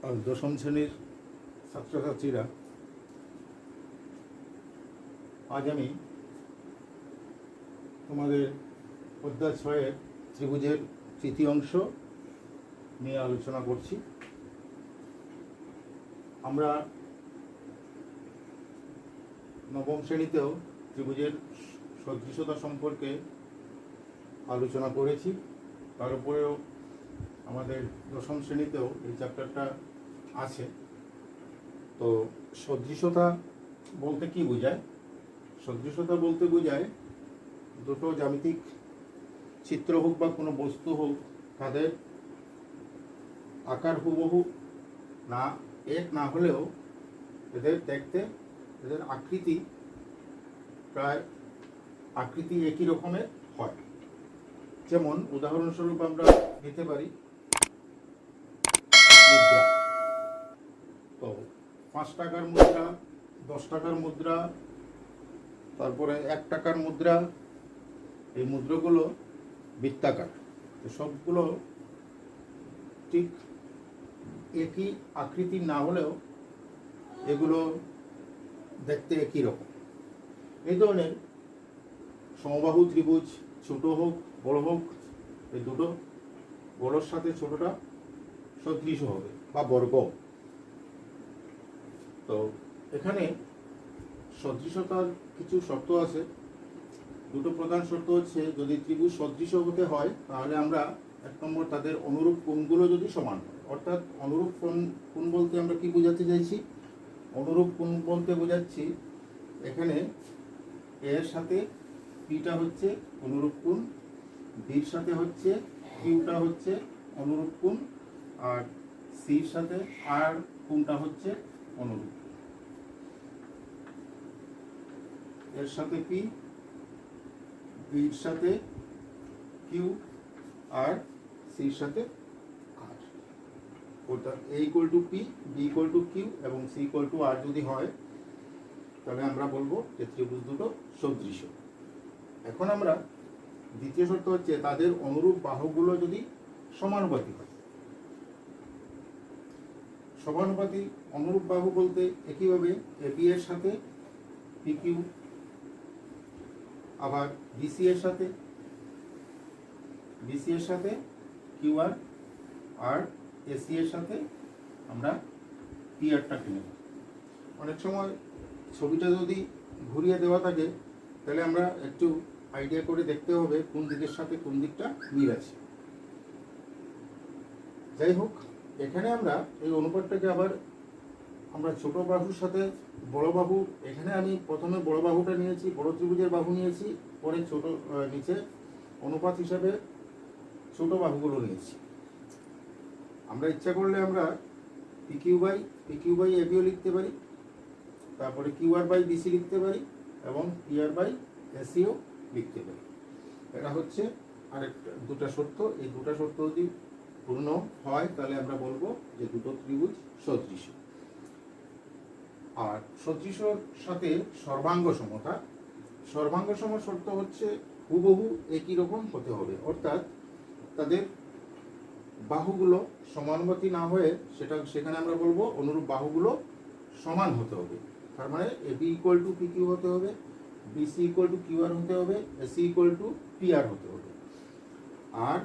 দশম শ্রেণীর ছাত্রছাত্রীরা, আজ আমি তোমাদের অধ্যায় 6-এর ত্রিভুজের তৃতীয় অংশ নিয়ে আলোচনা করছি। আমরা নবম শ্রেণীতেও ত্রিভুজের সদৃশতা সম্পর্কে আলোচনা করেছি, তার উপরেও আমাদের দশম শ্রেণীতেও এই চ্যাপ্টারটা আছে। তো সদৃশতা বলতে কি বোঝায়? সদৃশতা বলতে বোঝায় দুটো জ্যামিতিক চিত্র হোক বা কোনো বস্তু হোক, তাদের আকার হুবহু না এক না হলেও এদের দেখতে, এদের আকৃতি প্রায় একই রকমের হয়। যেমন উদাহরণস্বরূপ আমরা নিতে পারি মুদ্রা। তো 5 টাকার মুদ্রা, 10 টাকার মুদ্রা, তারপরে 1 টাকার মুদ্রা, এই মুদ্রাগুলো বৃত্তাকার। তো সবগুলো ঠিক একই আকৃতি না হলেও এগুলো দেখতে একই রকম। এই ধরনের সমবাহু ত্রিভুজ, ছোট হোক বড় হোক, এই দুটো বড়োর সাথে ছোটটা সদৃশ হবে বা বর্গ। তো এখানে সদৃশতার কিছু শর্ত আছে। দুটো প্রধান শর্ত হচ্ছে, যদি ত্রিভুজ সদৃশ হতে হয় তাহলে আমরা 1 নম্বর তাদের অনুরূপ কোণগুলো যদি সমান হয়। অর্থাৎ অনুরূপ কোণ বলতে আমরা কি বোঝাতে চাইছি? অনুরূপ কোণ বলতে বোঝাচ্ছি এখানে এর সাথে পিটা হচ্ছে অনুরূপ কোণ, বির সাথে হচ্ছে কিউটা হচ্ছে অনুরূপ কোণ, আর সির সাথে আর কোণটা হচ্ছে অনুরূপ। এর সাথে পি, বির সাথে কিউ, আর সির সাথে আর। অর্থাৎ A equal to P, B equal to Q এবং সি ইকুয়াল টু আর যদি হয়, তাহলে আমরা বলবো যে ত্রিভুজ দুটো সদৃশ। এখন আমরা দ্বিতীয় শর্ত হচ্ছে তাদের অনুরূপ বাহুগুলো যদি সমানুপাতি হয়। সমানুপাতি অনুরূপ বাহু বলতে একইভাবে এবি এর সাথে পিকিউ, আবার বিসি এর সাথে কিউআর, আর এসি এর সাথে আমরা পিআরটা কিনে নেব। অনেক সময় ছবিটা যদি ঘুরিয়ে দেওয়া থাকে তাহলে আমরা একটু আইডিয়া করে দেখতে হবে কোন দিকের সাথে কোন দিকটা মিল আছে। যাই হোক, এখানে আমরা এই অনুপাতটাকে আবার আমরা ছোট বাহুর সাথে বড় বাহু, এখানে আমি প্রথমে বড় বাহুটা নিয়েছি, বড় ত্রিভুজের বাহু নিয়েছি, পরে ছোট নিচে অনুপাত হিসাবে ছোট বাহুগুলো নিয়েছি। আমরা ইচ্ছা করলে আমরা পিকিউ বাই এবিও লিখতে পারি, তারপরে কিউআর বাই বিসি লিখতে পারি এবং পিআর বাই এসিও লিখতে পারি। এটা হচ্ছে আরেকটা দুটা শর্ত। এই দুটা শর্ত যদি পূর্ণ হয় তাহলে আমরা বলবো যে দুটো ত্রিভুজ সদৃশ। আর সদৃশর সাথে সর্বাঙ্গ সমতা। সর্বাঙ্গ সম শর্ত হচ্ছে হুবহু একই রকম হতে হবে। অর্থাৎ তাদের বাহুগুলো সমানুপাতি না হয়ে সেখানে আমরা বলবো অনুরূপ বাহুগুলো সমান হতে হবে। তার মানে AB equal to P Q হতে হবে, বিসি ইকুয়াল টু কিউআর হতে হবে, এসি ইকুয়াল টু পিআর হতে হবে। আর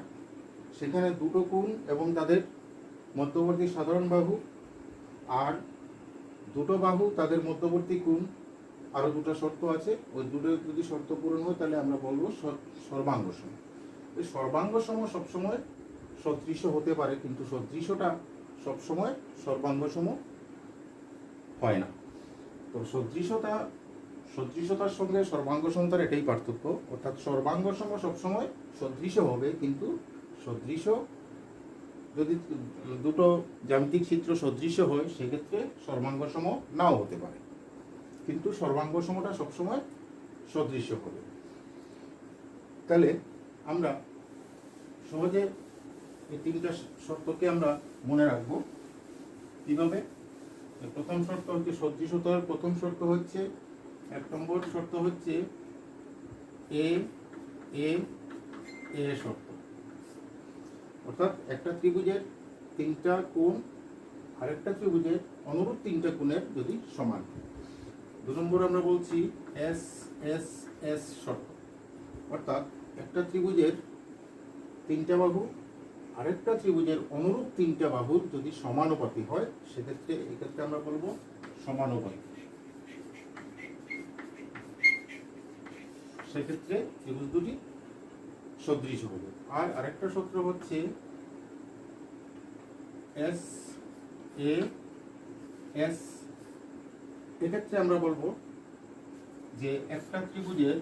সেখানে দুটো কোণ এবং তাদের মধ্যবর্তী সাধারণ বাহু, আর দুটো বাহু তাদের মধ্যবর্তী কোণ, আরও দুটো শর্ত আছে। ওই দুটো যদি শর্ত পূরণ হয় তাহলে আমরা বলবো সর্বাঙ্গ সম। এই সর্বাঙ্গ সম সবসময় সদৃশ হতে পারে, কিন্তু সদৃশটা সবসময় সর্বাঙ্গ সম হয় না। তো সদৃশতার সঙ্গে সর্বাঙ্গ সমতার এটাই পার্থক্য। অর্থাৎ সর্বাঙ্গ সম সবসময় সদৃশ হবে, কিন্তু সদৃশ যদি দুটো জ্যামিতিক চিত্র সদৃশ হয় সেক্ষেত্রে সর্বাঙ্গ সম নাও হতে পারে, কিন্তু সর্বাঙ্গ সমটা সবসময় সদৃশ হবে। তাহলে আমরা সহজে এই তিনটা শর্তকে আমরা মনে রাখবো। কিভাবে? প্রথম শর্ত হচ্ছে সদৃশতার প্রথম শর্ত হচ্ছে 1 নম্বর শর্ত হচ্ছে এ এ এ শর্ত। অর্থাৎ একটা ত্রিভুজের 3টা কোণ আরেকটা ত্রিভুজের অনুরূপ তিনটা কোণের যদি সমান। 2 নম্বর আমরা বলছি এস এস এস শর্ত, অর্থাৎ একটা ত্রিভুজের তিনটা বাহু আরেকটা ত্রিভুজের অনুরূপ তিনটা বাহুর যদি সমানুপাতি হয় সেক্ষেত্রে এক্ষেত্রে আমরা বলবো সমানুপাতি। সেক্ষেত্রে ত্রিভুজ দুটি সদৃশ হবে। আর আরেকটা সূত্র হচ্ছে এস এ এস, এক্ষেত্রে আমরা বলবো যে একটা ত্রিভুজের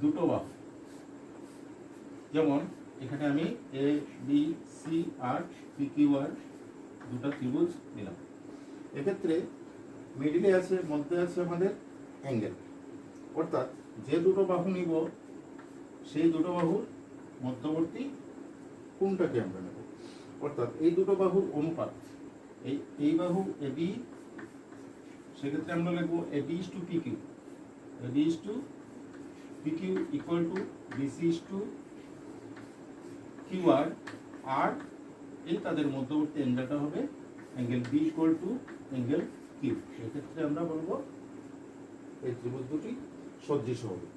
দুটো বাহু, যেমন এখানে আমি এ বি সি আর পি কিউ আর দুটা ত্রিভুজ নিলাম। এক্ষেত্রে মিডিলে আছে, মধ্যে আছে আমাদের অ্যাঙ্গেল, অর্থাৎ যে দুটো বাহু নিব সেই দুটো বাহুর মধ্যবর্তী কোণটাকে আমরা নেব, অর্থাৎ এই দুটো বাহুর অনুপাত, এই বাহু এ বি, সেক্ষেত্রে আমরা লিখব A B is to P Q, A B is to P Q equal to B C is to Q R, আর এই তাদের মধ্যবর্তী অ্যাঙ্গেলটা হবে angle B equal to angle Q. এক্ষেত্রে আমরা বলবো এই ত্রিভুজ দুটি সদৃশ হবে।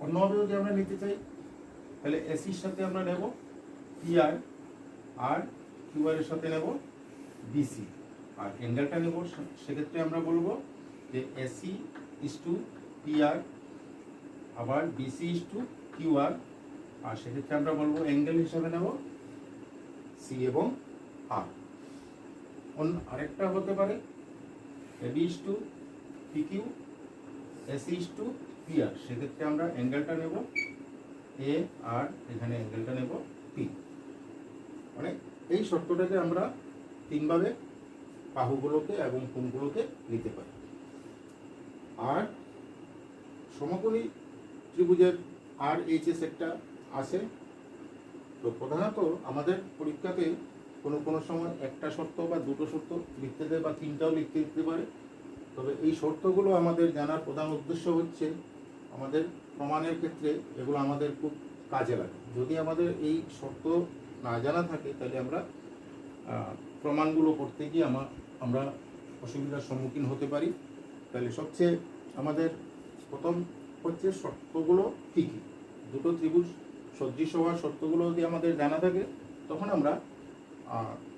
অন্যভাবে যদি আমরা নিতে চাই তাহলে এসির সাথে আমরা নেব পি আর, আর কিউ আর এর সাথে নেব বিসি, আর অ্যাঙ্গেলটা নেব, সেক্ষেত্রে আমরা বলবো যে এসি ইজ টু পি আর, আবার BC is to Q R, আর সেক্ষেত্রে আমরা বলবো অ্যাঙ্গেল হিসাবে নেব সি এবং আর। আরেকটা হতে পারে AB is to P Q, AC is to P R, সেক্ষেত্রে আমরা অ্যাঙ্গেলটা নেব এ, আর এখানে অ্যাঙ্গেলটা নেব পি। মানে এই শর্তটাকে আমরা তিনভাবে বাহুগুলোকে এবং কোণগুলোকে নিতে পারি। আর সমকোণী ত্রিভুজের আর এইচ এস একটা আছে। তো প্রধানত আমাদের পরীক্ষাতে কোনো সময় একটা শর্ত বা দুটো শর্ত লিখতে দেয় বা তিনটাও লিখতে দিতে পারে। তবে এই শর্তগুলো আমাদের জানার প্রধান উদ্দেশ্য হচ্ছে আমাদের প্রমাণের ক্ষেত্রে এগুলো আমাদের খুব কাজে লাগে। যদি আমাদের এই শর্ত না জানা থাকে তাহলে আমরা প্রমাণগুলো করতে গিয়ে আমরা অসুবিধার সম্মুখীন হতে পারি। তাহলে সবচেয়ে আমাদের প্রথম হচ্ছে শর্তগুলো কী কী, দুটো ত্রিভুজ সদৃশ হওয়ার শর্তগুলো যদি আমাদের জানা থাকে তখন আমরা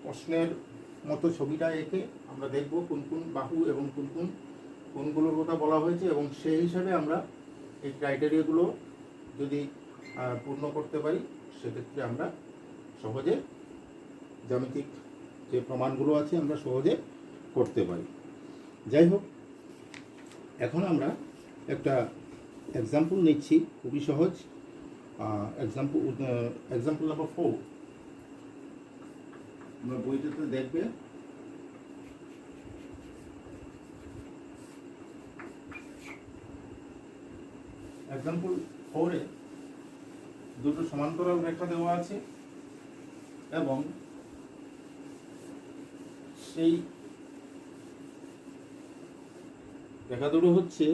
প্রশ্নের মতো ছবিটা এঁকে আমরা দেখব কোন কোন বাহু এবং কোন কোন কোনগুলোর কথা বলা হয়েছে, এবং সেই হিসাবে আমরা এই ক্রাইটেরিয়াগুলো যদি পূর্ণ করতে পারি সেক্ষেত্রে আমরা সহজে জ্যামিতিক যে প্রমাণগুলো আছে আমরা সহজে করতে পারি। যাই হোক, এখন আমরা একটা এক্সাম্পল নিচ্ছি, খুবই সহজ এক্সাম্পল নাম্বার 4 আমরা বইটাতে দেখবে। এক্সাম্পল 4-এ দুটো সমান্তরাল রেখা দেওয়া আছে এবং সেই রেখা দুটো হচ্ছে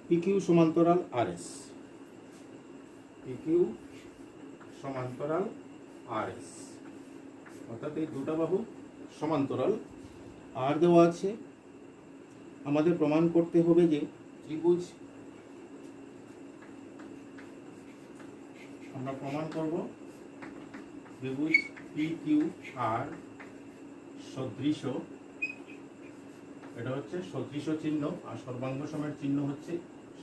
পিকিউ সমান্তরাল আরএস, পিকিউ সমান্তরাল আরএস, অর্থাৎ এই দুটা বাহু সমান্তরাল। আর দেওয়া আছে, আমাদের প্রমাণ করতে হবে যে ত্রিভুজ, আমরা প্রমাণ করব ত্রিভুজ পি কিউ আর সদৃশ, এটা হচ্ছে সদৃশ চিহ্ন, আর সর্বাঙ্গ সমের চিহ্ন হচ্ছে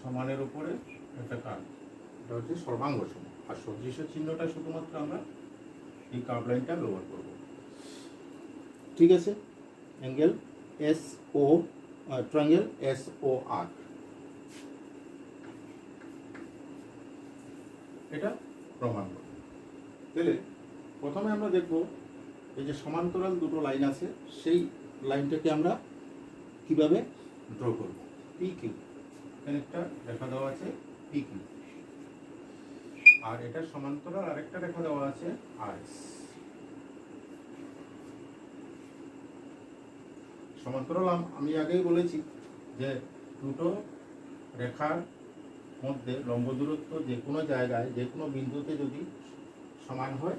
সমানের উপরে একটা কার্ভ, এটা হচ্ছে সর্বাঙ্গ সম। আর সদৃশ চিহ্নটা শুধুমাত্র আমরা এই কার্ভ লাইনটা ব্যবহার করব। ঠিক আছে, angle S O, triangle S O R, এটা প্রমাণ করব। তাহলে প্রথমে আমরা দেখব এই যে সমান্তরাল দুটো লাইন আছে সেই লাইনটাকে আমরা কিভাবে ড্র করব। পি কিউ, এখানে একটা রেখা দেওয়া আছে পি কিউ, আর এটা সমান্তরাল আরেকটা রেখা দেওয়া আছে আর এস। সমান্তরাল আমি আগেই বলেছি যে দুটো রেখার মধ্যে লম্ব দূরত্ব যে কোনো জায়গায় যে কোনো বিন্দুতে যদি সমান হয়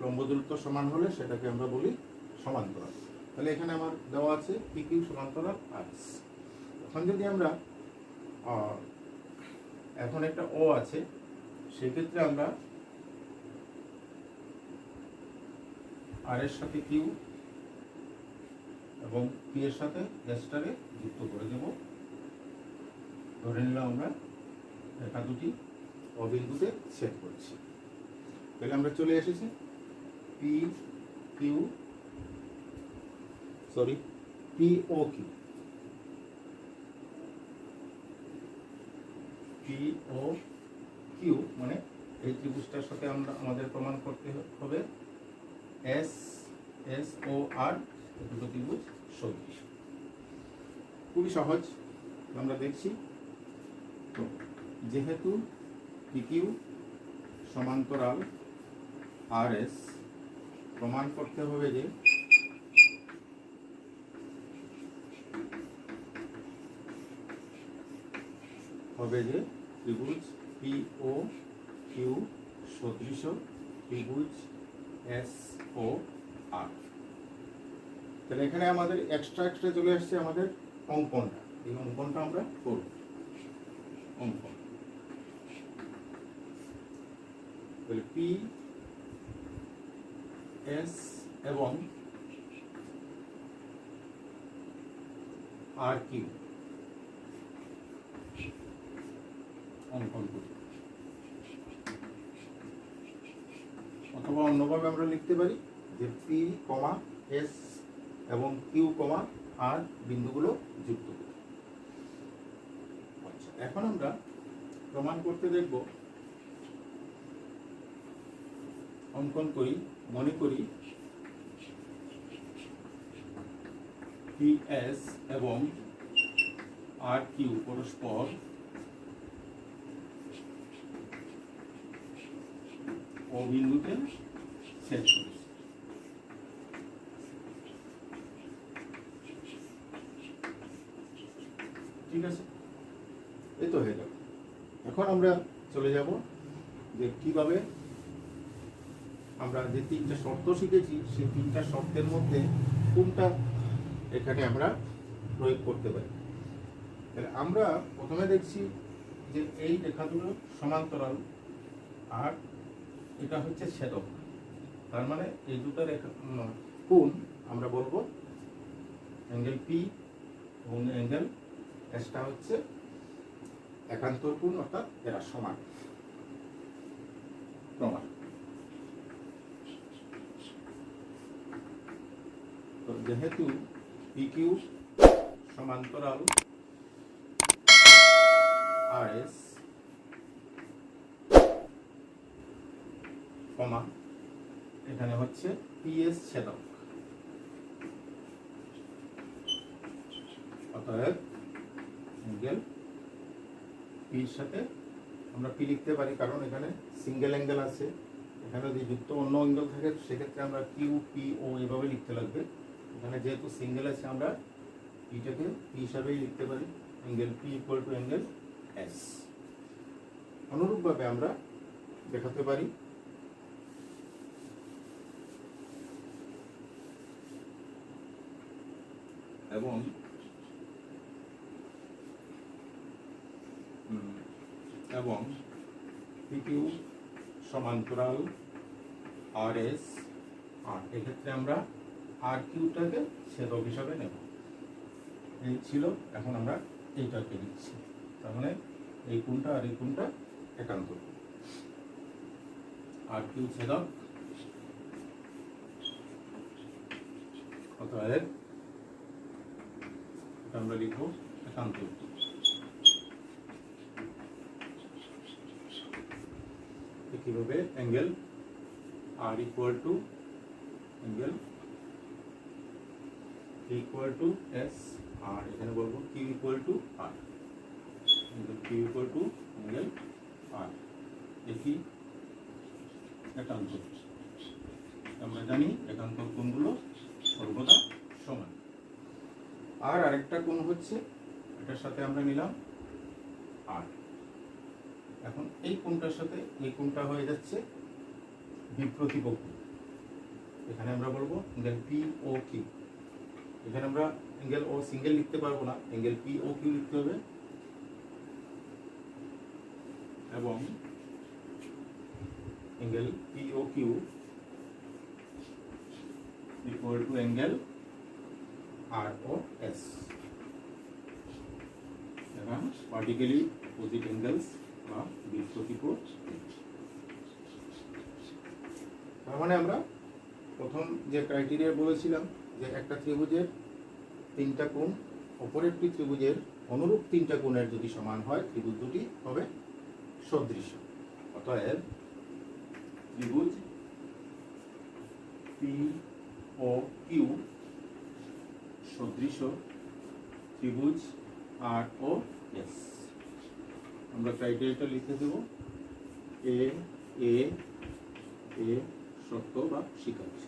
লম্ব দূরত্ব সমান হলে সেটাকে আমরা বলি সমান্তরাল। তাহলে এখানে আমার দেওয়া আছে পি কিউ সমান্তরাল আরএস। এখন যদি আমরা এখন একটা ও আছে, সেক্ষেত্রে আমরা আর এর সাথে কিউ এবং পি এর সাথে এসটারে যুক্ত করে দেব। ধরে নিলাম আমরা রেখা দুটি অবিন্দুতে ছেদ করছি। তাহলে আমরা চলে এসেছি পি ও কিউ মানে এই ত্রিভুজটার সাথে আমরা আমাদের প্রমাণ করতে হবে এস ও আর দুটো ত্রিভুজ সদৃশ। খুবই সহজ, আমরা দেখছি। তো যেহেতু পিকিউ সমান্তরাল আর এস, প্রমাণ করতে হবে যে ত্রিভুজ পি ও কিউ সদৃশ ত্রিভুজ এস ও আর। তাহলে এখানে আমাদের এক্সট্রা চলে আসছে আমাদের অঙ্কনটা। এই অঙ্কনটা আমরা করব। অঙ্কন তাহলে পি এস এবং আর কিউ অঙ্কন করি, অথবা অন্যভাবে আমরা লিখতে পারি যে পি কমা এস এবং কিউ কমা আর বিন্দুগুলো যুক্ত করি। আচ্ছা, এখন আমরা প্রমাণ করতে দেখব। অঙ্কন করি, মনে করি পি এস এবং আর কিউ পরস্পর ও বিন্দুতে ছেদ করেছে। ঠিক আছে, এই তো হয়ে গেল। এখন আমরা চলে যাব যে কিভাবে আমরা যে তিনটা শর্ত শিখেছি সেই তিনটা শর্তের মধ্যে কোনটা এখানে আমরা প্রয়োগ করতে পারি। তাহলে আমরা প্রথমে দেখছি যে এই রেখা দুটো সমান্তরাল আর এটা হচ্ছে ছেদক। তার মানে এই দুটো রেখা কোণ আমরা বলবো অ্যাঙ্গেল পি এবং অ্যাঙ্গেল এসটা হচ্ছে একান্তর কোণ, অর্থাৎ এরা সমান। প্রমাণ। তো যেহেতু পি কিউ সমান্তরাল আর এস কমা এখানে হচ্ছে পি এস ছেদক, অতএব অ্যাঙ্গেল পির সাথে আমরা পি লিখতে পারি, কারণ এখানে সিঙ্গেল অ্যাঙ্গেল আছে। এখানে যদি যুক্ত অন্য অ্যাঙ্গেল থাকে সেক্ষেত্রে আমরা কিউ পি ও এভাবে লিখতে লাগবে। এখানে যেহেতু সিঙ্গেল আছে আমরা পিটাকে পি হিসাবেই লিখতে পারি, angle P equal to angle S. অনুরূপভাবে আমরা দেখাতে পারি এবং পিকিউ সমান্তরাল আর এস, আর এক্ষেত্রে আমরা আর কিউটাকে ছেদক হিসাবে নেব। এই ছিল, এখন আমরা এইটাকে লিখছি। তার মানে এই কোণটা আর এই কোণটা একান্তর। আর কিউ ছেদক, অতএব আমরা লিখব একান্তর। কিভাবে angle R equal to angle equal to S, আর এখানে বলবো Q equal to R, Q equal to angle R. একই একান্তর। আমরা জানি একান্তর কোণগুলো সর্বদা সমান। আর আরেকটা কোণ হচ্ছে, এটার সাথে আমরা নিলাম আর। এখন এই কোণটার সাথে এই কোণটা হয়ে যাচ্ছে বিপ্রতিপ কোণ। এখানে আমরা বলবো অ্যাঙ্গেল পি ও কিউ। এখানে আমরা অ্যাঙ্গেল ও সিঙ্গেল লিখতে পারবো না, অ্যাঙ্গেল পি ও কিউ লিখতে হবে, এবং angle P O Q equal to angle R O S. এখন পার্টিক্যালি অপোজিট অ্যাঙ্গেলস বা বিপরীত। তার মানে আমরা প্রথম যে ক্রাইটেরিয়া বলেছিলাম যে একটা ত্রিভুজের তিনটা কোণ অপর একটি ত্রিভুজের অনুরূপ তিনটা কোণের যদি সমান হয়, ত্রিভুজ দুটি হবে সদৃশ্য। অতএব ত্রিভুজ পি ও কিউ সদৃশ্য ত্রিভুজ আর ও এস। আমরা ক্রাইটেরিয়াটা লিখে দেব, এ এ এ সত্য বা স্বীকার্য।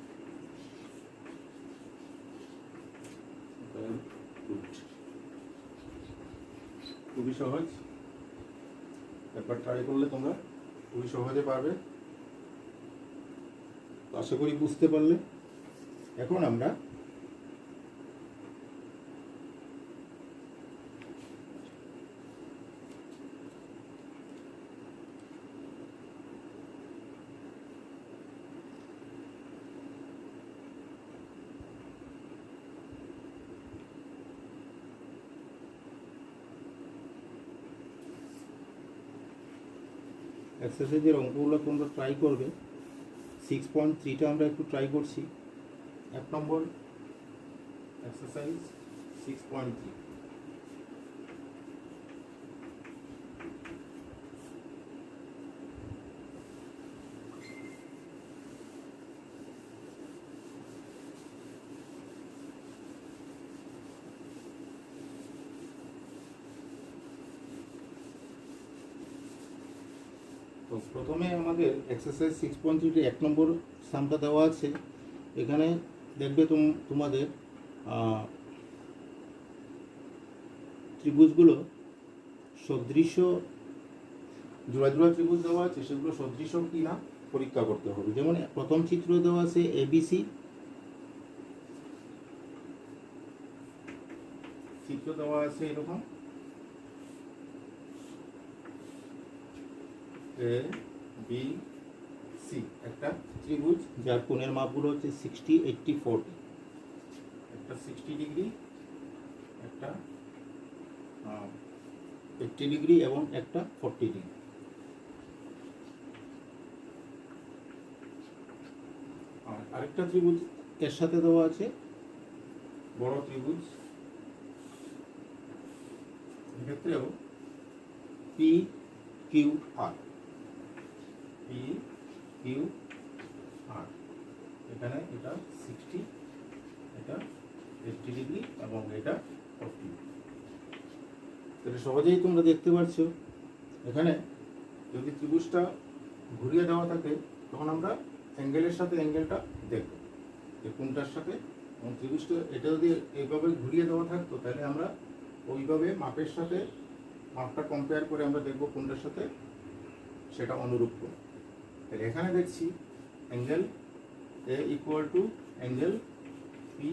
খুবই সহজ, একবার ট্রাই করলে তোমরা খুবই সহজে পারবে। আশা করি বুঝতে পারলে। এখন আমরা এক্সারসাইজের অঙ্কগুলো তোমরা ট্রাই করবে। 6.3টা আমরা একটু ট্রাই করছি। 1 নম্বর এক্সারসাইজ 6.3। তো প্রথমে আমাদের এক্সারসাইজ 6.3 1 নম্বর সামটা দেওয়া আছে। এখানে দেখবে তোমাদের ত্রিভুজগুলো সদৃশ্য, জোড়া জোড়া ত্রিভুজ দেওয়া আছে, সেগুলো সদৃশ্য কি না পরীক্ষা করতে হবে। যেমন প্রথম চিত্র দেওয়া আছে এবিসি, চিত্র দেওয়া আছে এরকম এ বি সি, একটা ত্রিভুজ যার কোণের মাপগুলো হচ্ছে 60, 80, 40। একটা 60 ডিগ্রি, একটা 80 ডিগ্রি এবং একটা 40 ডিগ্রি। আর আরেকটা ত্রিভুজ এর সাথে দেওয়া আছে বড় ত্রিভুজ, এক্ষেত্রেও P Q R, P Q R. এখানে এটা 60, এটা 80 ডিগ্রি এবং এটা 40। এটা সহজেই তোমরা দেখতে পাচ্ছ। এখানে যদি ত্রিভুজটা ঘুরিয়ে দেওয়া থাকে তখন আমরা অ্যাঙ্গেলের সাথে অ্যাঙ্গেলটা দেখব যে কোনটার সাথে, এবং ত্রিভুজটা এটা যদি এইভাবে ঘুরিয়ে দেওয়া থাকতো তাহলে আমরা ওইভাবে মাপের সাথে মাপটা কম্পেয়ার করে আমরা দেখব কোনটার সাথে সেটা অনুরূপ কোণ। তাহলে এখানে দেখছি angle A equal to angle P,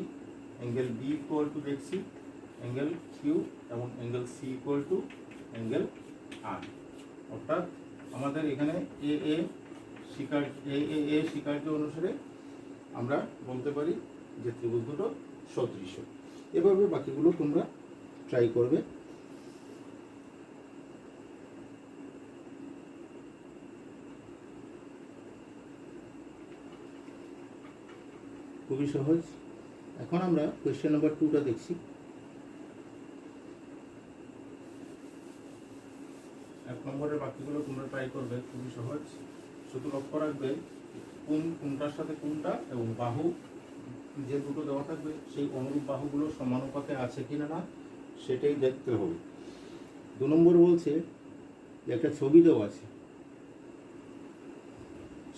angle B equal to দেখছি অ্যাঙ্গেল কিউ, এবং angle C equal to angle R. অর্থাৎ আমাদের এখানে এ এ স্বীকার্য অনুসারে আমরা বলতে পারি যে ত্রিভুজ দুটো সদৃশ্য। এভাবে বাকিগুলো তোমরা ট্রাই করবে। খুবই সহজ। এখন আমরা কোয়েশ্চেন নাম্বার 2টা দেখছি। 1 নম্বরের বাকিগুলো তোমরা ট্রাই করবে, খুবই সহজ। শুধু লক্ষ্য রাখবে কোনটার সাথে কোনটা, এবং বাহু যে দুটো দেওয়া থাকবে সেই অনুরূপ বাহুগুলো সমানুপাতে আছে কিনা না সেটাই দেখতে হবে। 2 নম্বর বলছে যে একটা ছবি দেওয়া আছে,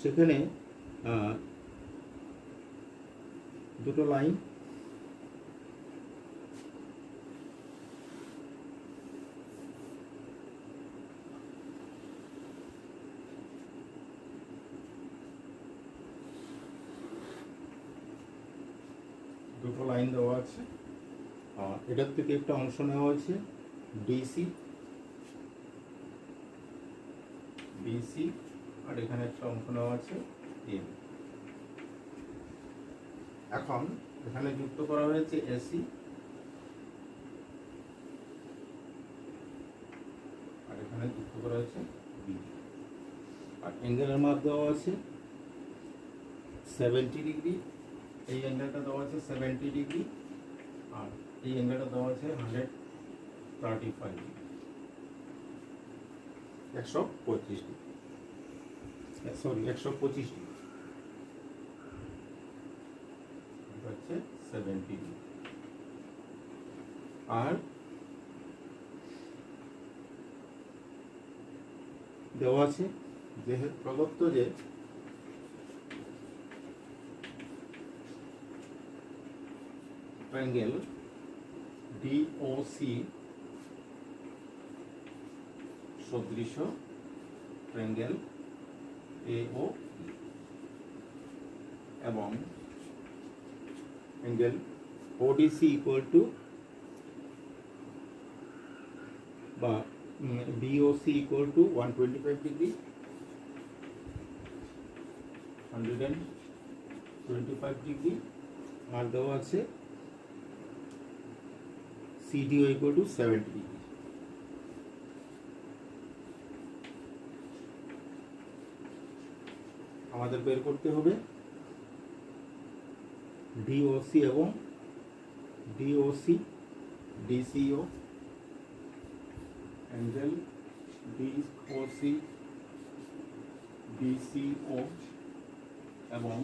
সেখানে দুটো লাইন দুটো লাইন দেওয়া আছে, আর এটার থেকে একটা অংশ নেওয়া হয়েছে ডিসি, বিসি, আর এখানে একটা অংশ নেওয়া আছে এম। এখন এখানে যুক্ত করা হয়েছে এসি, আর এখানে যুক্ত করা হয়েছে বি, আর অ্যাঙ্গেলের মাপ দেওয়া আছে 70 ডিগ্রি, এই অ্যাঙ্গেলটা দেওয়া আছে 70 ডিগ্রি, আর এই অ্যাঙ্গেলটা দেওয়া আছে 135 ডিগ্রি, 135 ডিগ্রি, সরি 125 ডিগ্রি, হচ্ছে 70 ডিগ্রি। আর দেওয়া আছে যে প্রদত্ত যে ট্রায়াঙ্গেল ডিওসি সদৃশ ট্রায়াঙ্গেল এও এবং অ্যাঙ্গেল ওডিসি ইকুয়াল টু বা BOC equal to 125 degree, 125 degree, আর দেওয়া আছে সিডিও ইকুয়াল টু 70 ডিগ্রি। আমাদের বের করতে হবে ডিওসি এবং DOC, DCO, angle DOC, DCO এবং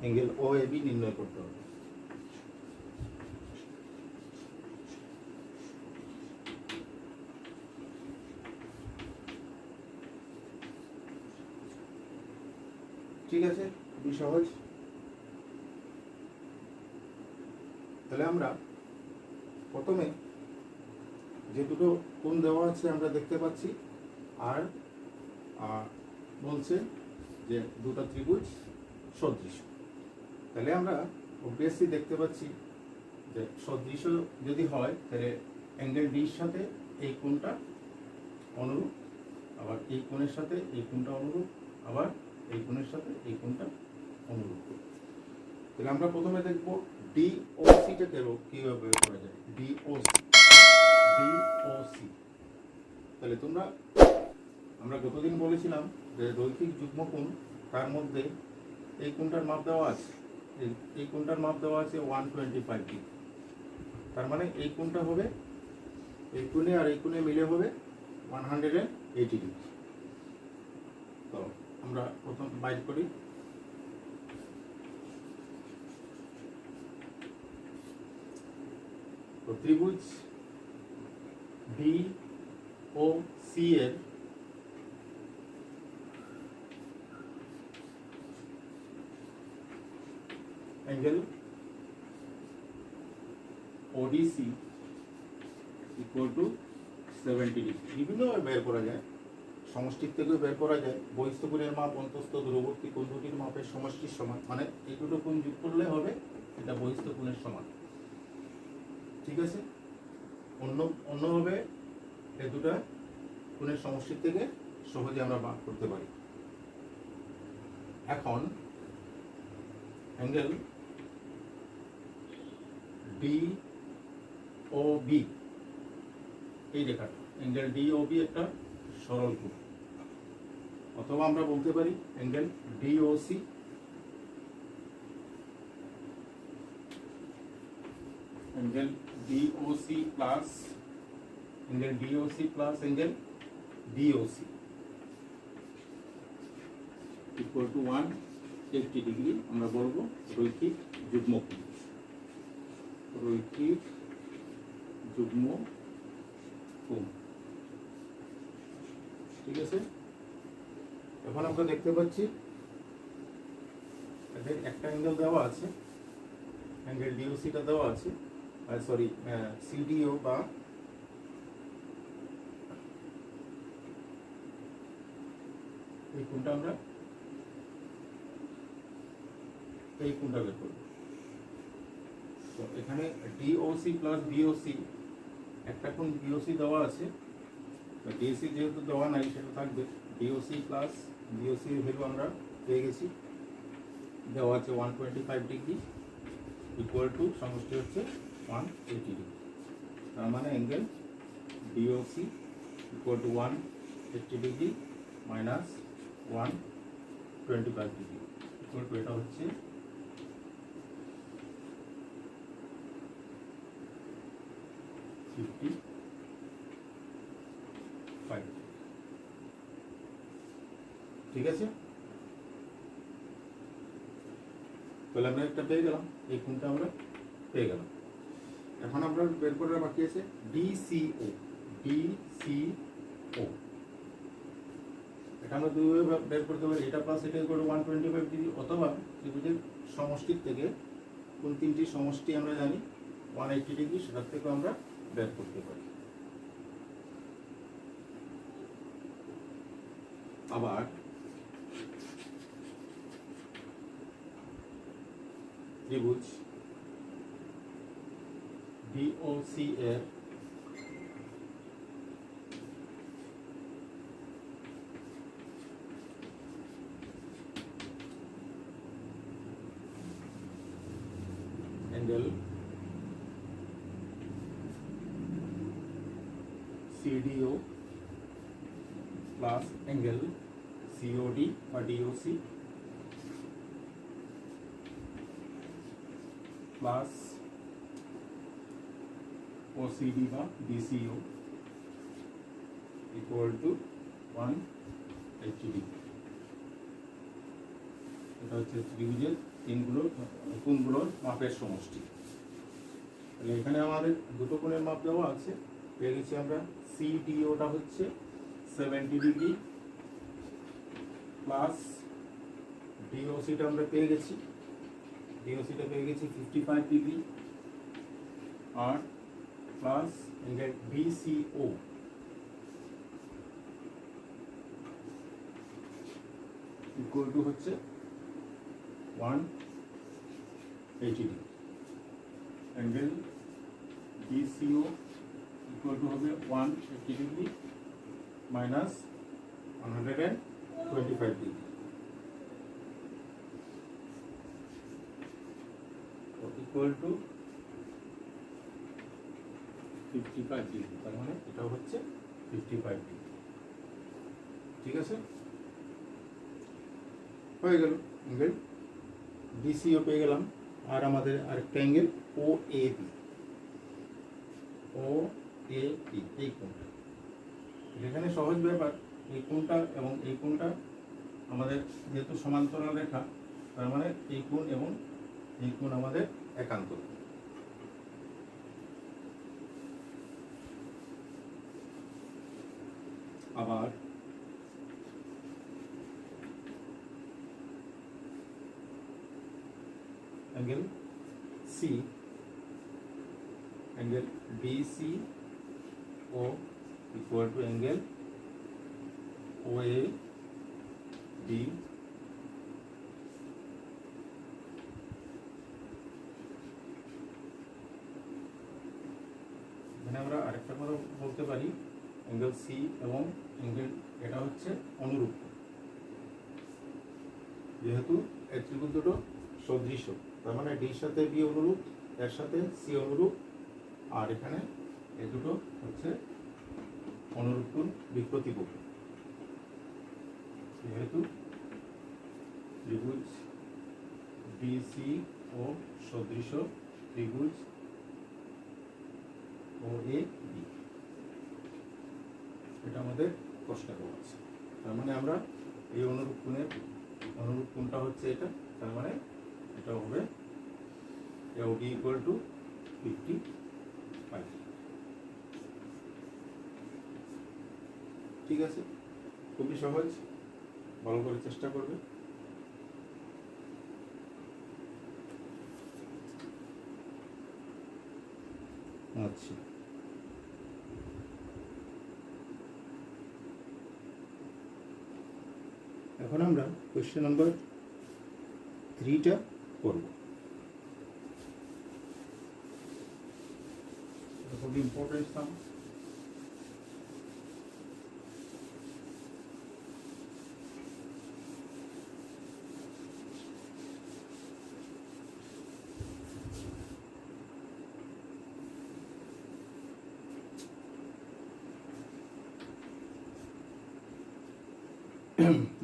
অ্যাঙ্গেল ওএবি নির্ণয় করতে হবে। ঠিক আছে, খুবই সহজ। তাহলে আমরা প্রথমে যে দুটো কোণ দেওয়া আছে আমরা দেখতে পাচ্ছি, আর বলছে যে দুটো ত্রিভুজ সদৃশ। তাহলে আমরা অবভিয়াসলি দেখতে পাচ্ছি যে সদৃশ যদি হয় তাহলে অ্যাঙ্গেল ডির সাথে এই কোণটা অনুরূপ, আবার এই কোণের সাথে এই কোণটা অনুরূপ, আবার এই কোণের সাথে এই কোণটা অনুরূপ। তাহলে আমরা প্রথমে দেখব ডিওসিটাকে কিভাবে বের করা যায়। ডিওসি তাহলে আমরা গতদিন বলেছিলাম যে রৈখিক যুগ্মকোণ, তার মধ্যে এই কোণটার মাপ দেওয়া আছে, এই কোণটার মাপ দেওয়া আছে 125 ডিগ্রি। তার মানে এই কোণটা হবে, এই কোণে আর এই কোণে মিলে হবে 180 ডিগ্রি। তো আমরা প্রথম বাইর করি। তো ত্রিভুজ ডিওসি এর angle ODC equal two 70 degree. বিভিন্নভাবে বের করা যায়, সমষ্টির থেকেও বের করা যায়। বহিস্থ কোণের মাপ অন্তস্থ দূরবর্তী কোণ দুটির মাপের সমষ্টির সমান, মানে এই দুটো কোণ যোগ করলে হবে এটা বহিস্থ কোণের সমান। ঠিক আছে, অন্যভাবে এই দুটা কোণের সমষ্টির থেকে সহজে আমরা ভাগ করতে পারি। এখন অ্যাঙ্গেল ডিওবি, এই রেখাটা অ্যাঙ্গেল ডিওবি একটা সরল কোণ, অথবা আমরা বলতে পারি angle DOC angle DOC plus angle DOC plus angle DOC equal to 180 degree. আমরা বলবো রৈখিক যুগ্মকোণ, রৈখিক যুগ্মকোণ। ঠিক আছে, এখন আমরা দেখতে পাচ্ছি এদের একটা অ্যাঙ্গেল দেওয়া আছে, অ্যাঙ্গেল ডিওসিটা দেওয়া আছে, সরি সিডিও বা এই কোণটা আমরা এই কোণটা বের করব। তো এখানে ডিওসি প্লাস বিওসি, একটা কোণ বিওসি দেওয়া আছে, তো ডিওসি যেহেতু দেওয়া নাই সেটা থাকবে। ডিওসি প্লাস বিওসি এর ভ্যালু আমরা পেয়ে গেছি, দেওয়া আছে 125 ডিগ্রি ইকুয়াল টু সমষ্টি হচ্ছে 180 ডিগ্রি। তার মানে angle DOC equal to 180 degree minus 125 degree equal two এটা হচ্ছে 55। ঠিক আছে, তাহলে আমরা একটা পেয়ে গেলাম, এই কোণটা আমরা পেয়ে গেলাম। এখন আমরা বের করার বাকি আছে ডিসিও। ডিসিও এটা আমরা দুইভাবে বের করতে পারি, এটা প্লাস এটা ইকুয়াল টু 125 ডিগ্রি, অথবা ত্রিভুজের সমষ্টির থেকে কোন তিনটি সমষ্টি আমরা জানি 180 ডিগ্রি, সেটার থেকেও আমরা বের করতে পারি। আবার ত্রিভুজ ডিওসি এর অ্যাঙ্গেল সিডিও প্লাস অ্যাঙ্গেল সিওডি বা ডিওসি প্লাস ওসিডি বা ডিসিও ইকুয়াল টু 180 ডিগ্রি। এটা হচ্ছে ত্রিভুজের কোণগুলোর মাপের সমষ্টি। তাহলে এখানে আমাদের দুটো কোণের মাপ দেওয়া আছে, পেয়ে গেছি আমরা সিডিওটা হচ্ছে 70 ডিগ্রি প্লাস ডিওসিটা আমরা পেয়ে গেছি, ডিওসিটা পেয়ে গেছি 55 ডিগ্রি, আর plus angle DCO equal to হচ্ছে 180 degree. Angle DCO equal to হবে 180 degree minus 125 degree equal to 55 degree. তার মানে এটাও হচ্ছে 55 ডিগ্রি। ঠিক আছে, হয়ে গেল অ্যাঙ্গেল ডিসিও পেয়ে গেলাম। আর আমাদের আরেকটা অ্যাঙ্গেল ওএবি। ওএবি এই কোণটা, এখানে সহজ ব্যাপার, এই কোণটা এবং এই কোণটা আমাদের যেহেতু সমান্তরাল রেখা, তার মানে এই কোণ এবং এই কোণ আমাদের একান্তর। আবার angle C, angle DC O equal to angle OA D এখানে আমরা আরেকটা কথা বলতে পারি, অ্যাঙ্গেল সি এবং অ্যাঙ্গেল এটা হচ্ছে অনুরূপ, যেহেতু এই ত্রিভুজ দুটো সদৃশ, তার মানে ডির সাথে বি অনুরূপ, এর সাথে সি অনুরূপ, আর এখানে এই দুটো হচ্ছে অনুরূপ কোণ বিপ্রতিপক্ষ। যেহেতু ত্রিভুজ ডিসি ও সদৃশ ত্রিভুজ ও এ বি, এটা আমাদের প্রশ্নে দেওয়া আছে। তার মানে আমরা এই অনুরূপ কোণটা হচ্ছে এটা, তার মানে এটা হবে AOD ইকুয়াল টু 55। ঠিক আছে, খুবই সহজ, ভালো করে চেষ্টা করবে। আচ্ছা, এখন আমরা কোয়েশ্চেন নাম্বার 3টা করব। খুবই ইম্পর্টেন্ট সাম।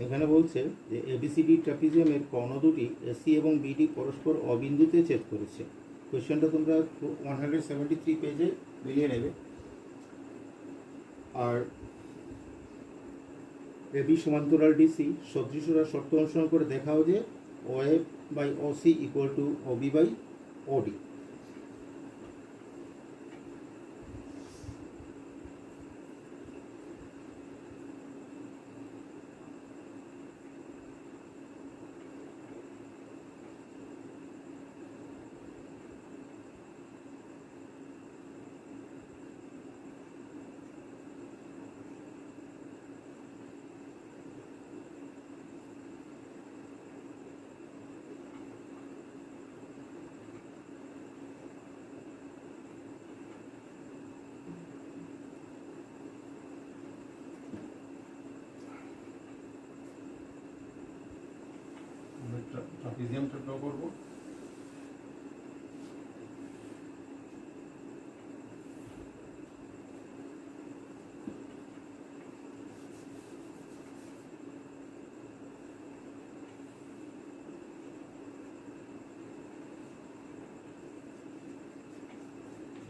এখানে বলছে যে এবিসিডি ট্রাপিজিয়ামের কর্ণ দুটি এসি এবং বিডি পরস্পর অবিন্দুতে ছেদ করেছে। কোয়েশ্চেনটা তোমরা 173 পেজে মিলিয়ে নেবে। আর এবি সমান্তরাল ডিসি সদৃশরা শর্ত অনুসরণ করে দেখাও যে OA by OC equal to OB by OD. ট্রাপিজিয়ামটা ড্র করব।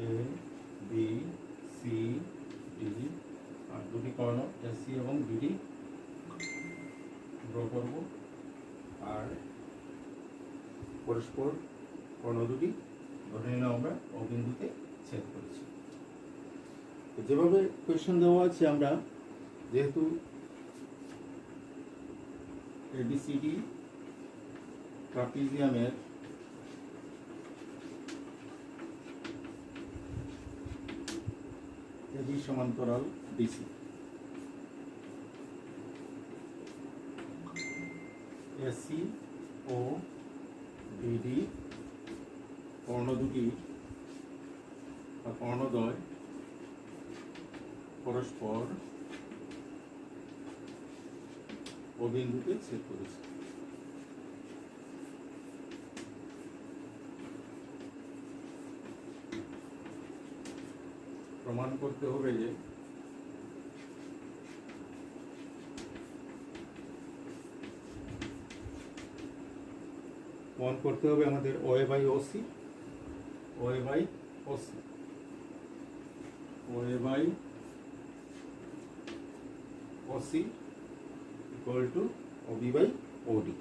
এ বি সি ডি আর দুটি কর্ণ এসি এবং বিডি ড্র করব। আর পরস্পর কর্ণ দুটি ধরে নিলাম আমরা অবিন্দুতে ছেদ করেছি। যেভাবে কোয়েশ্চেন দেওয়া আছে, আমরা যেহেতু এবিসিডি ট্রাপিজিয়ামের এবি সমান্তরাল ডিসি, এসি ও বিডি কর্ণ দুটি বা কর্ণদ্বয় পরস্পর অবিন্দুতে ছেদ করেছে। প্রমাণ করতে হবে যে প্রমাণ করতে হবে আমাদের OA by OC, OA by OC, OA by OC equal to OB by OD.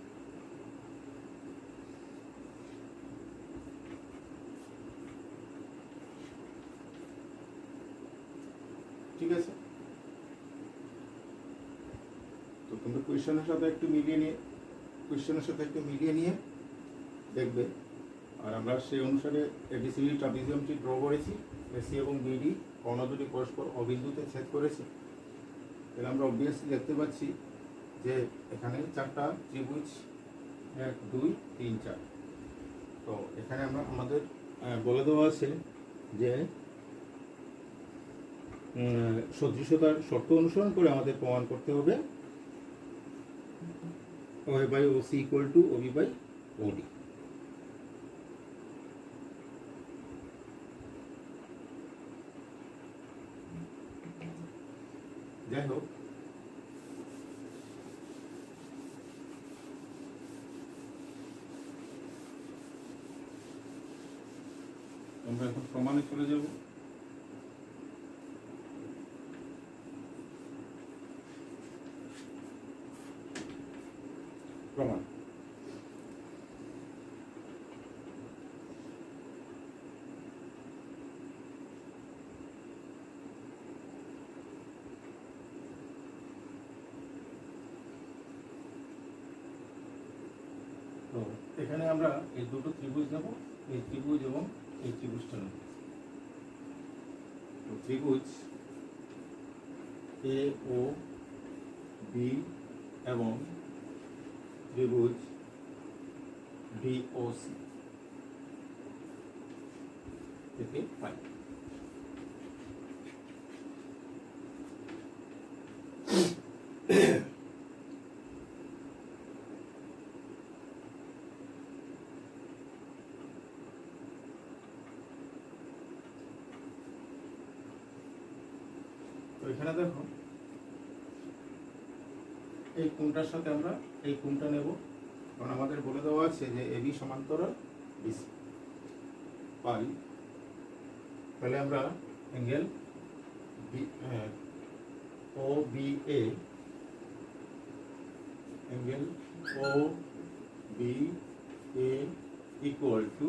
ঠিক আছে, তো তোমরা কোয়েশ্চেনের সাথে একটু মিলিয়ে নিয়ে দেখবে। আর আমরা সেই অনুসারে এবিসিডি ট্রাপিজিয়ামটি ড্র করেছি। এসি এবং বিডি কর্ণ দুটি পরস্পর অবিন্দুতে ছেদ করেছে। তাহলে আমরা অবভিয়াসলি দেখতে পাচ্ছি যে এখানে চারটা ত্রিভুজ 1 2 3 4। তো এখানে আমাদের বলে দেওয়া আছে যে সদৃশতার শর্ত অনুসরণ করে আমাদের প্রমাণ করতে হবে OA by OC equal to OB by OD. যাই হোক, আমরা এখন প্রমাণে চলে যাব। প্রমাণ তো এখানে আমরা এই দুটো ত্রিভুজ নেব, এই ত্রিভুজ এবং এই ত্রিভুজটা নেব। তো ত্রিভুজ এ ও বি এবং ত্রিভুজ ডিওসি থেকে পাই। তো এখানে দেখো এই কোণটার সাথে আমরা এই কোণটা নেব, কারণ আমাদের বলে দেওয়া আছে যে এবি সমান্তরাল বিসি পাই। তাহলে আমরা angle O B A, angle O B A equal to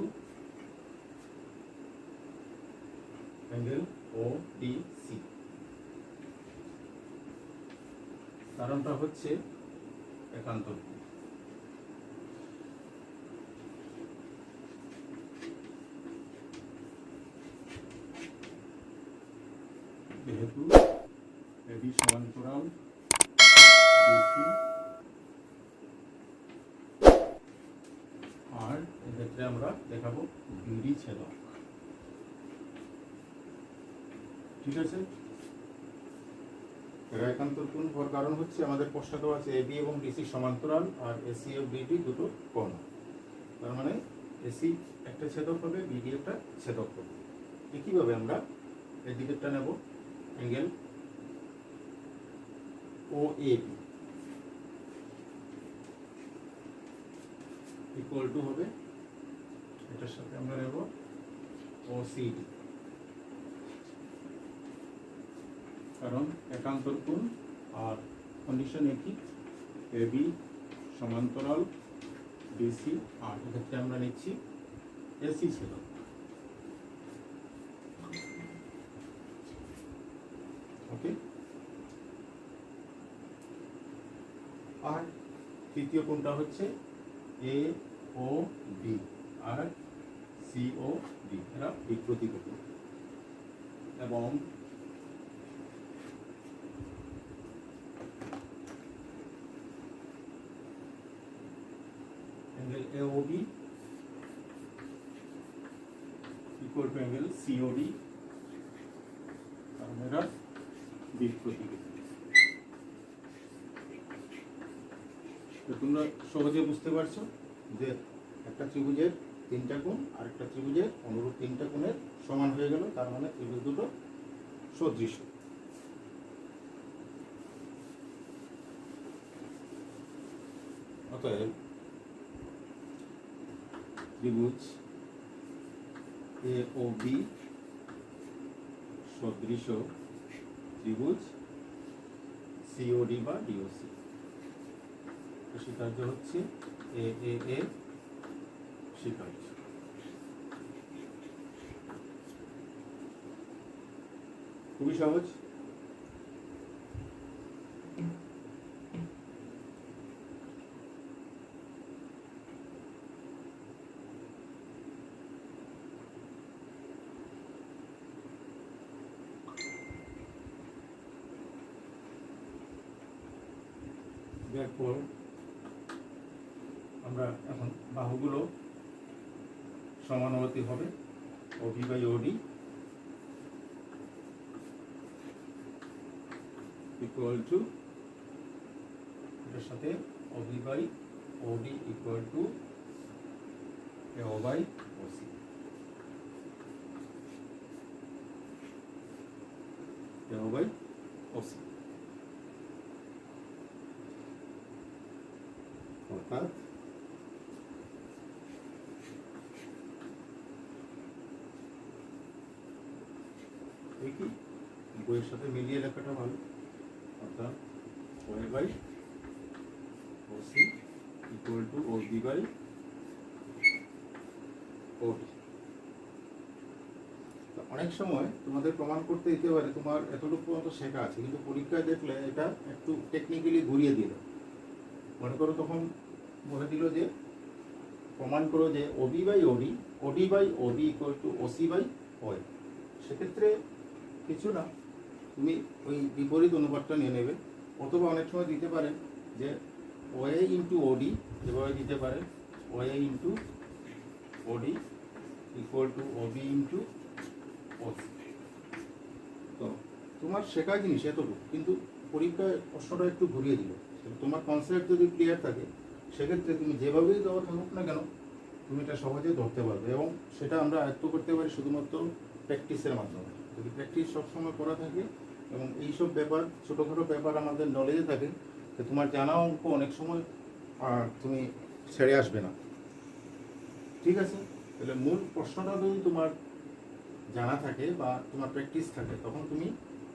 angle O D C. কারণটা হচ্ছে একান্তর কোণ। যেহেতু এবি সমান্তরাল বিসি আর এক্ষেত্রে আমরা দেখাবো বিডি ছেদক। ঠিক আছে, একান্তর কোণ হওয়ার কারণ হচ্ছে আমাদের প্রশ্ন দেওয়া আছে এবি এবং ডিসি সমান্তরাল আর এসি ও বিডি দুটো কোণ, তার মানে এসি একটা ছেদক হবে, বিডি একটা ছেদক হবে। একইভাবে আমরা এই দিকেরটা নেব, angle O A B equal to হবে, এটার সাথে আমরা নেব ও সি ডি, কারণ একান্তর কোণ আর কন্ডিশন একই, এবি সমান্তরাল বিসি আর এক্ষেত্রে আমরা নিচ্ছি এসি ছেদক। ওকে, আর তৃতীয় কোণটা হচ্ছে এ ও বি আর সি ও ডি, এরা বিপ্রতীক কোণ। এবং angle AOB equal to angle COD, কারণ এরা বিপ্রতীক। তো তোমরা সহজে বুঝতে পারছো যে একটা ত্রিভুজের তিনটা কোণ আর একটা ত্রিভুজের অনুরূপ তিনটা কোণের সমান হয়ে গেল, তার মানে ত্রিভুজ দুটো সদৃশ। অতএব ত্রিভুজ এ ও বি সদৃশ ত্রিভুজ সিওডি বা ডিওসি। স্বীকার্য হচ্ছে এ এ এ স্বীকার্য। খুবই সহজ। Therefore, আমরা এখন বাহুগুলো সমানুপাতি হবে, OB by OD equal to, এটার সাথে OB by OD equal to AO by OC। AO by OC অর্থাৎ কি বইয়ের সাথে মিলিয়ে লেখাটা ভালো, অর্থাৎ OA by OC equal to OB by OD। অনেক সময় তোমাদের প্রমাণ করতে দিতে পারে তোমার এতটুকু পর্যন্ত শেখা আছে, কিন্তু পরীক্ষায় দেখলে এটা একটু টেকনিক্যালি ঘুরিয়ে দিল। মনে করো তখন বলে দিল যে প্রমাণ করো যে OB by OD, OD by OB equal to OC by OA। সেক্ষেত্রে কিছু না, তুমি ওই বিপরীত অনুপাতটা নিয়ে নেবে, অথবা অনেক সময় দিতে পারে যে OA ইন্টু OD, এভাবে দিতে পারে OA into OD equal to OB into OC। তো তোমার শেখা জিনিস এতটুকু, কিন্তু পরীক্ষায় প্রশ্নটা একটু ঘুরিয়ে দিল। তোমার কনসেপ্ট যদি ক্লিয়ার থাকে সেক্ষেত্রে তুমি যেভাবেই দেওয়া থাকুক না কেন তুমি এটা সহজে ধরতে পারবে, এবং সেটা আমরা আয়ত্ত করতে পারি শুধুমাত্র প্র্যাকটিসের মাধ্যমে। যদি প্র্যাকটিস সবসময় করা থাকে এবং এইসব ব্যাপার ছোটোখাটো ব্যাপার আমাদের নলেজে থাকে, তো তোমার জানা অঙ্ক অনেক সময় তুমি ছেড়ে আসবে না। ঠিক আছে, তাহলে মূল প্রশ্নটা যদি তোমার জানা থাকে বা তোমার প্র্যাকটিস থাকে, তখন তুমি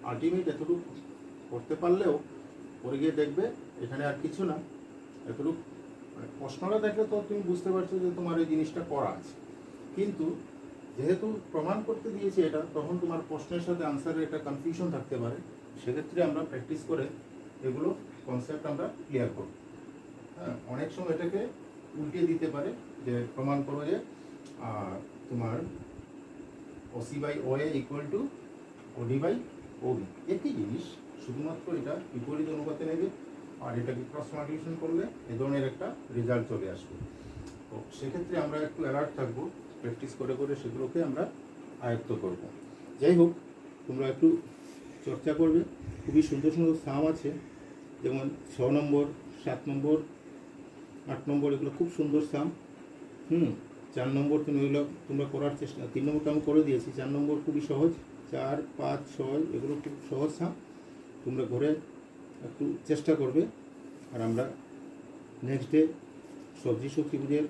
আলটিমেট এতটুকু করতে পারলেও পরে গিয়ে দেখবে এখানে আর কিছু না, এতটুকু প্রশ্নটা দেখলে তো তুমি বুঝতে পারছো যে তোমার এই জিনিসটা করা আছে। কিন্তু যেহেতু প্রমাণ করতে দিয়েছে এটা, তখন তোমার প্রশ্নের সাথে আনসারের একটা কনফিউশন থাকতে পারে। সেক্ষেত্রে আমরা প্র্যাকটিস করে এগুলো কনসেপ্ট আমরা ক্লিয়ার করব। হ্যাঁ, অনেক সময় এটাকে উল্টিয়ে দিতে পারে যে প্রমাণ করো যে তোমার OC by OA equal to OD by OB, একই জিনিস, শুধুমাত্র এটা বিপরীত অনুপাতে নেবে আর এটাকে ক্রস মাল্টিপ্লিকেশন করলে এ ধরনের একটা রেজাল্ট চলে আসবে। তো সেক্ষেত্রে আমরা একটু অ্যালার্ট থাকবো, প্র্যাকটিস করে করে সেগুলোকে আমরা আয়ত্ত করব। যাই হোক, তোমরা একটু চর্চা করবে। খুবই সুন্দর সুন্দর সাম আছে, যেমন 6 নম্বর, 7 নম্বর, 8 নম্বর, এগুলো খুব সুন্দর সাম। 4 নম্বর তুমি ওইগুলো তোমরা করার চেষ্টা, 3 নম্বরটা আমি করে দিয়েছি, 4 নম্বর খুবই সহজ, 4, 5, 6 এগুলো খুব সহজ সাম, তোমরা ঘরে একটু চেষ্টা করবে। আর আমরা নেক্সট ডে সবজি শক্তিপুজের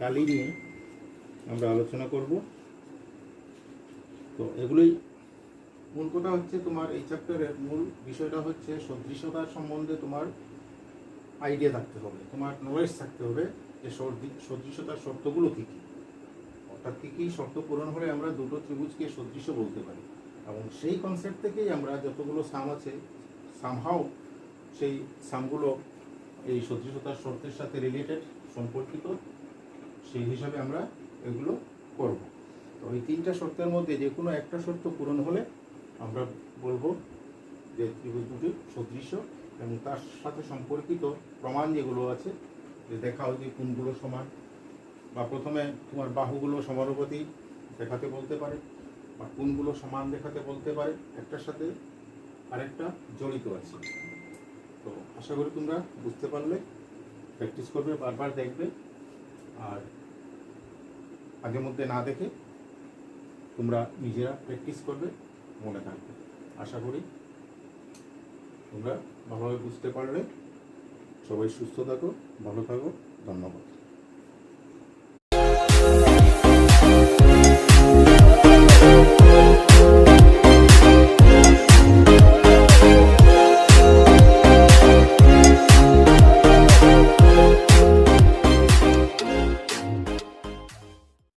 কালি নিয়ে আমরা আলোচনা করব। তো এগুলোই মূল কথা হচ্ছে, তোমার এই চ্যাপ্টারের মূল বিষয়টা হচ্ছে সদৃশতার সম্বন্ধে তোমার আইডিয়া থাকতে হবে, তোমার নলেজ থাকতে হবে যে সদৃশতার শর্তগুলো কী কী, অর্থাৎ কী কী শর্ত পূরণ হলে আমরা দুটো ত্রিভুজকে সদৃশ বলতে পারি। এবং সেই কনসেপ্ট থেকেই আমরা যতগুলো সাম আছে সামহাও সেই সামগুলো এই সদৃশতার শর্তের সাথে রিলেটেড, সম্পর্কিত, সেই হিসাবে আমরা এগুলো করব। তো এই 3টা শর্তের মধ্যে যে কোনো একটা শর্ত পূরণ হলে আমরা বলবো যে ত্রিভুজ দুটি সদৃশ, এবং তার সাথে সম্পর্কিত প্রমাণ যেগুলো আছে, যে দেখাও যে কোনগুলো সমান, বা প্রথমে তোমার বাহুগুলো সমানুপাতি দেখাতে বলতে পারে, বা কোনগুলো সমান দেখাতে বলতে পারে, একটার সাথে আরেকটা জড়িত আছে। তো আশা করি তোমরা বুঝতে পারলে, প্র্যাকটিস করবে, বারবার দেখবে, আর আগের মধ্যে না দেখে তোমরা নিজেরা প্র্যাকটিস করবে, মনে থাকবে। আশা করি তোমরা ভালোভাবে বুঝতে পারলে। সবাই সুস্থ থাকো, ভালো থাকো, ধন্যবাদ।